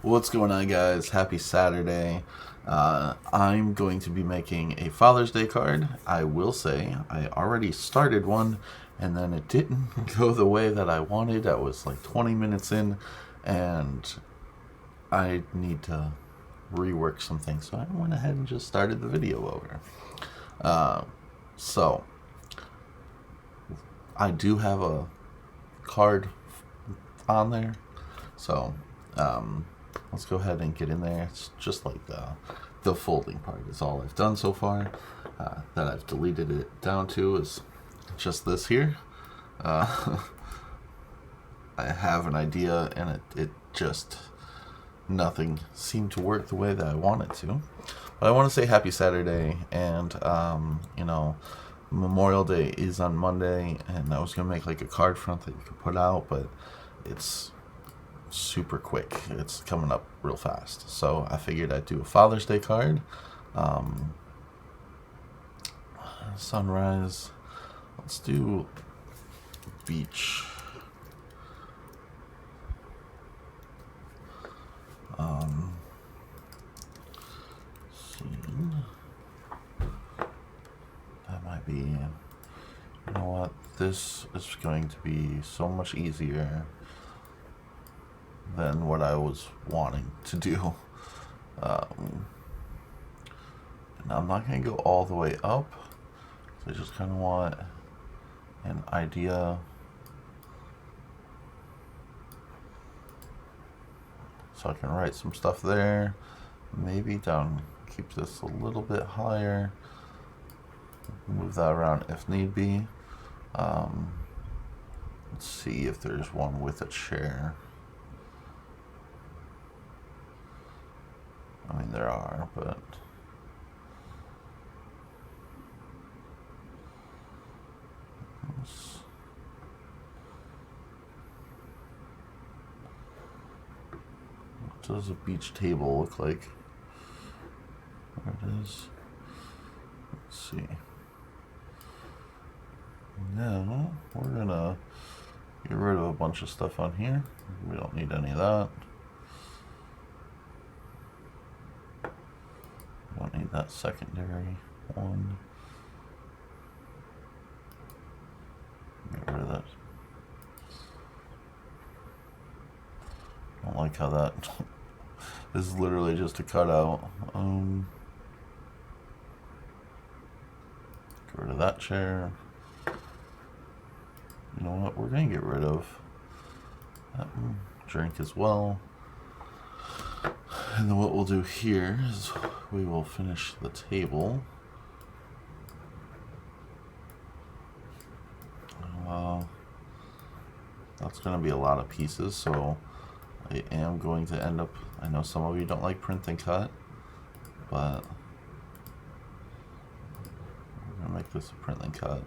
What's going on, guys? Happy Saturday. I'm going to be making a Father's Day card. I will say I already started one and then it didn't go the way that I wanted. I was like 20 minutes in and I need to rework some things, so I went ahead and just started the video over. So I do have a card on there, so let's go ahead and get in there. It's just like the folding part is all I've done so far. That I've deleted it down to is just this here. I have an idea and it just nothing seemed to work the way that I want it to. But I want to say happy Saturday, and Memorial Day is on Monday, and I was gonna make like a card front that you could put out, but it's super quick. It's coming up real fast, so I figured I'd do a Father's Day card. Sunrise. Let's do beach. Scene. That might be. You know what? This is going to be so much easier than what I was wanting to do. And I'm not going to go all the way up. So I just kind of want an idea. So I can write some stuff there. Maybe down, keep this a little bit higher. Move that around if need be. Let's see if there's one with a chair. I mean, there are, but what does a beach table look like? There it is. Let's see. Now we're gonna get rid of a bunch of stuff on here. We don't need any of that. We don't need that secondary one. Get rid of that. I don't like how that is literally just a cutout. Get rid of that chair. You know what? We're gonna get rid of that drink as well. And then what we'll do here is we will finish the table. That's going to be a lot of pieces, so I am going to end up, I know some of you don't like print and cut, but we're going to make this a print and cut.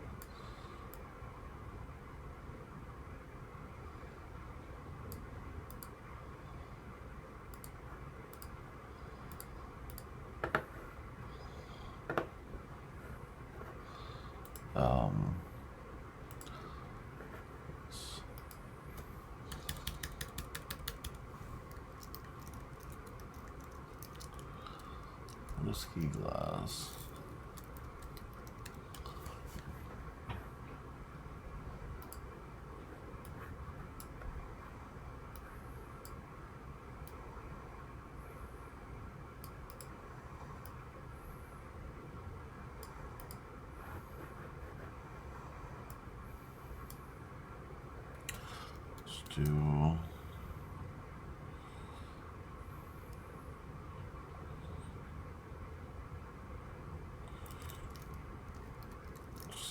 Whiskey glass. Let's do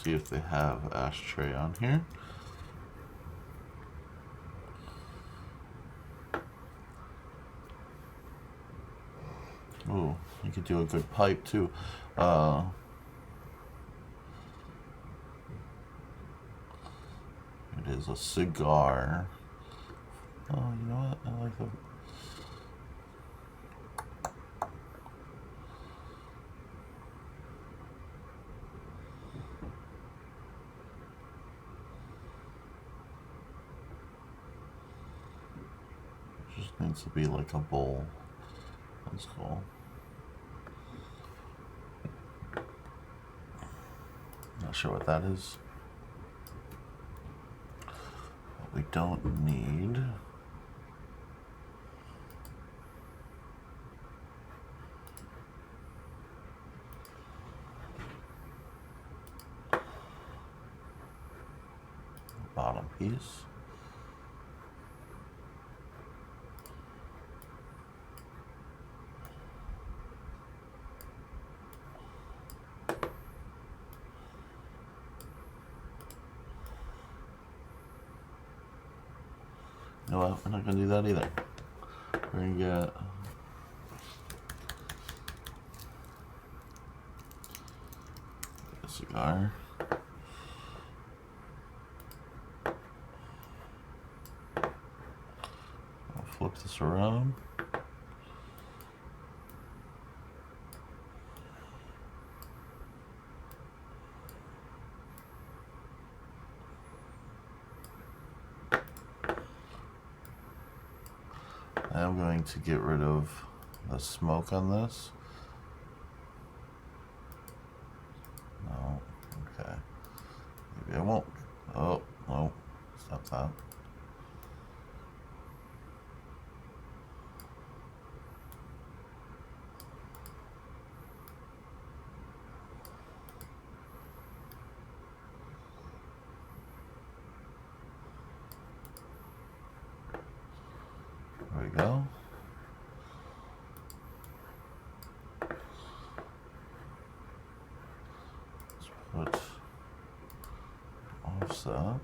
see if they have ashtray on here. Ooh, you could do a good pipe too. It is a cigar. Oh, you know what? I like the Needs to be like a bowl. That's cool. Not sure what that is. But we don't need. Bottom piece. You know what? We're not going to do that either. We're going to get a cigar. I'll flip this around. I'm going to get rid of the smoke on this. No, okay. Maybe I won't. Oh, no, stop that. There we go. Let's put offset.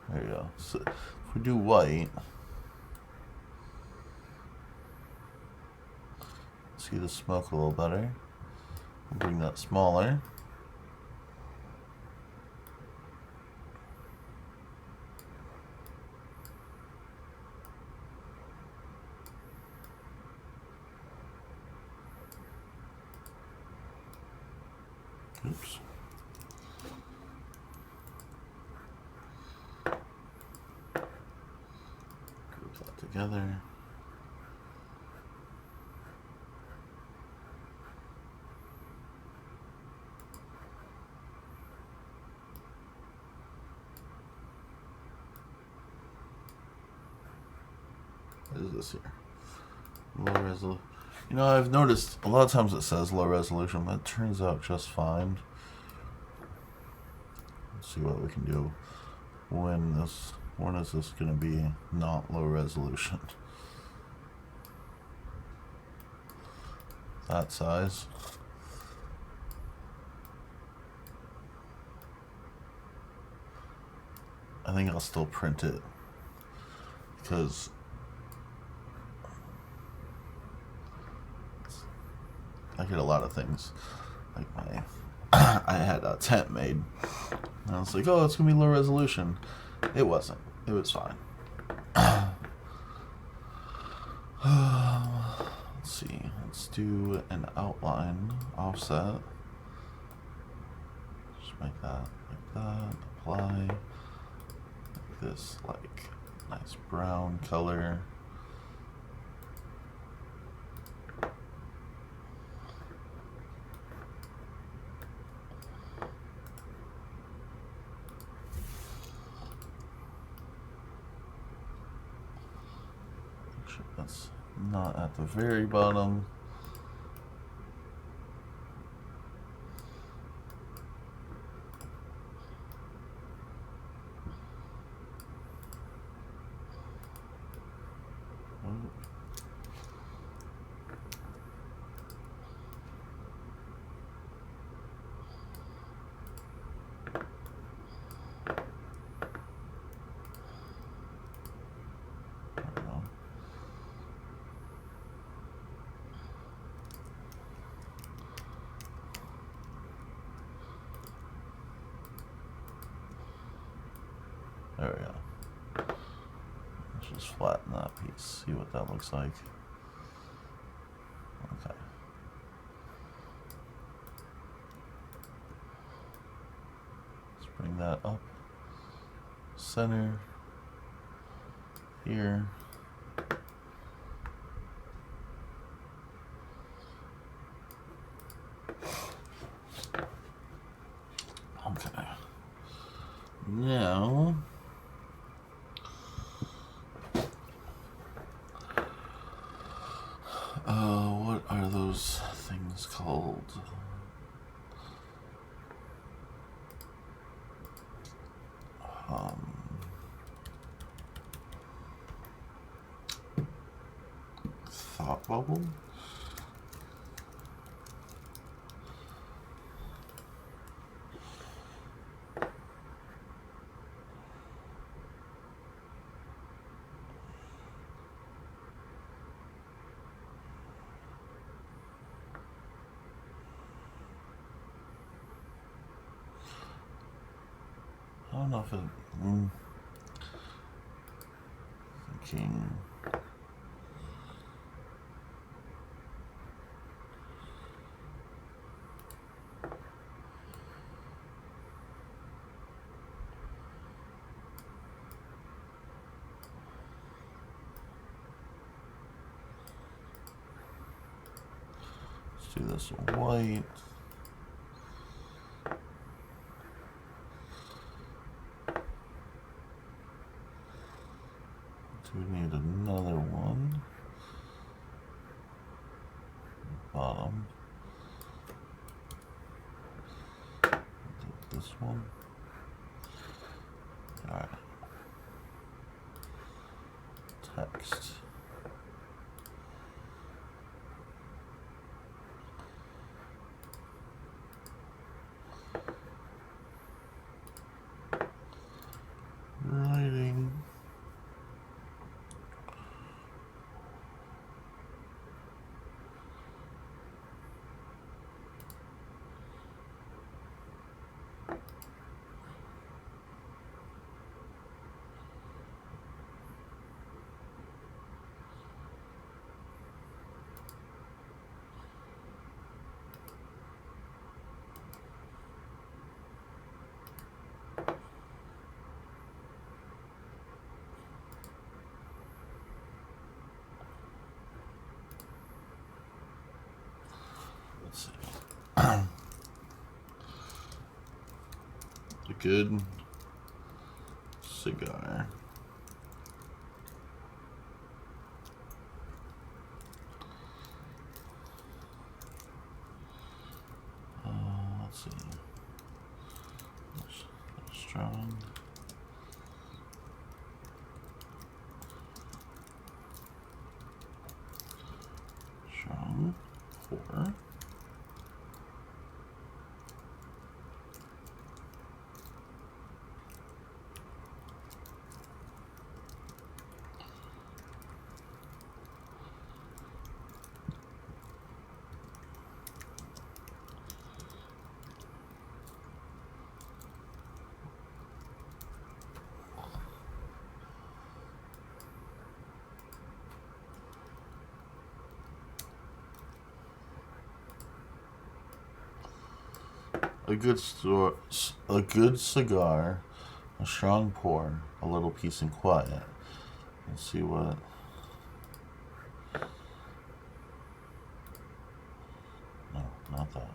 There you go. So if we do white, see the smoke a little better. I'll bring that smaller. Oops. Group that together. What is this here? Low resolution. You know, I've noticed a lot of times it says low resolution, but it turns out just fine. Let's see what we can do. When is this going to be not low resolution? That size. I think I'll still print it because I get a lot of things. Like I had a tent made, and I was like, oh, it's gonna be low resolution. It wasn't. It was fine. Let's see. Let's do an outline offset. Just make that like that. Apply. Make this like nice brown color. That's not at the very bottom. There we go. Let's just flatten that piece, see what that looks like. Okay. Let's bring that up. Center. Here. Okay. Now, what are those things called? Thought bubble? I don't know if it. Thinking. Let's do this white. We need another one. Bottom. This one. Alright. Text. Writing. Let's see. A good cigar. Let's see. Strong. Strong. 4. A good cigar, a strong pour, a little peace and quiet. Let's see what. No, not that.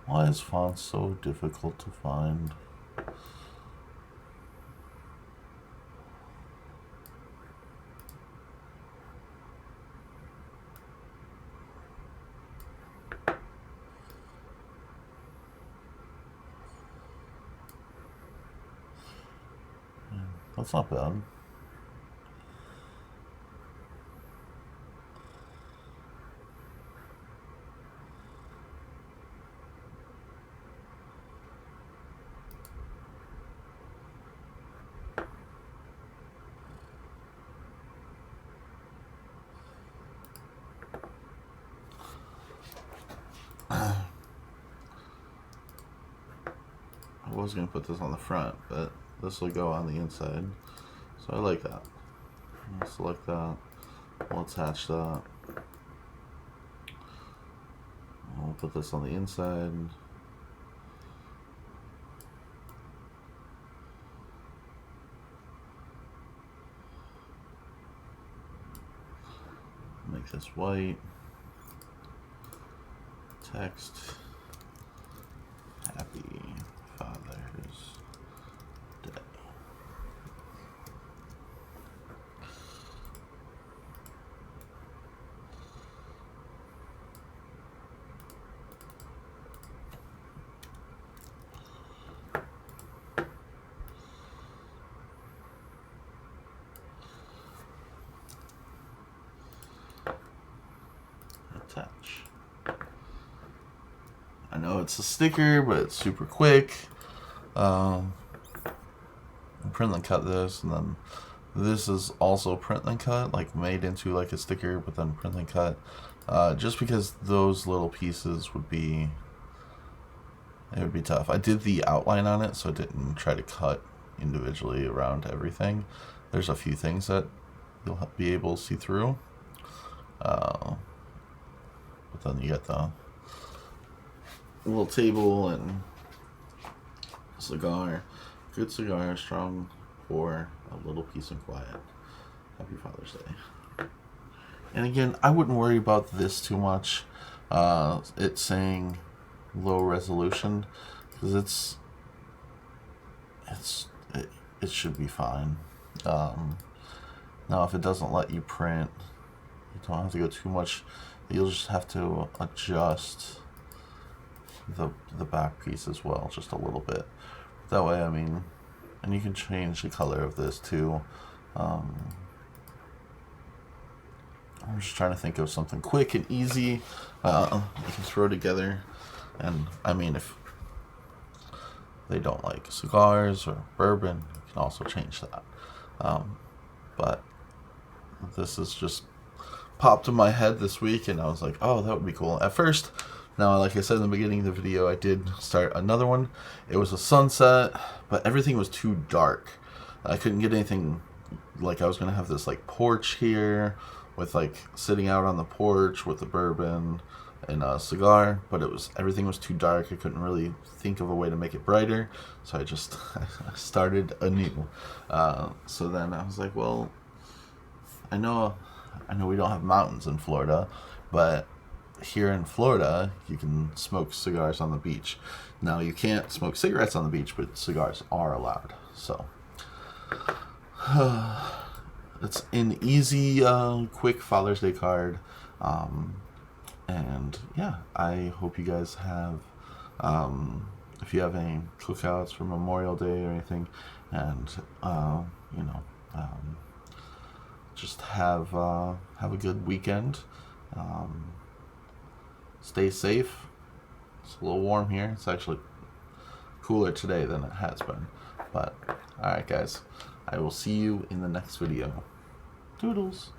Why is font so difficult to find? That's not bad. I was going to put this on the front, but this will go on the inside. So I like that. I'll select that. We'll attach that. We'll put this on the inside. Make this white. Text. Happy Father's Day. Attach. I know it's a sticker, but it's super quick. Print and cut this, and then this is also print and cut, like made into like a sticker, but then print and cut. Just because those little pieces would be, it would be tough. I did the outline on it, so I didn't try to cut individually around everything. There's a few things that you'll be able to see through. But then you get the little table and cigar. Good cigar, strong pour, a little peace and quiet. Happy Father's Day. And again, I wouldn't worry about this too much. It's saying low resolution because it should be fine. Now, if it doesn't let you print, you don't have to go too much. You'll just have to adjust the back piece as well, just a little bit. That way, I mean, and you can change the color of this too. I'm just trying to think of something quick and easy you can throw together. And I mean, if they don't like cigars or bourbon, you can also change that. But this is just popped in my head this week, and I was like, oh, that would be cool. At first, now, like I said in the beginning of the video, I did start another one. It was a sunset, but everything was too dark. I couldn't get anything, like I was going to have this like porch here with like sitting out on the porch with the bourbon and a cigar, but everything was too dark. I couldn't really think of a way to make it brighter, so I just started anew. So then I was like, well, I know we don't have mountains in Florida, but here in Florida, you can smoke cigars on the beach. Now, you can't smoke cigarettes on the beach, but cigars are allowed. So, it's an easy, quick Father's Day card. And yeah, I hope you guys have, if you have any cookouts for Memorial Day or anything, and, you know, just have a good weekend. Stay safe. It's a little warm here. It's actually cooler today than it has been. But, alright guys, I will see you in the next video. Toodles!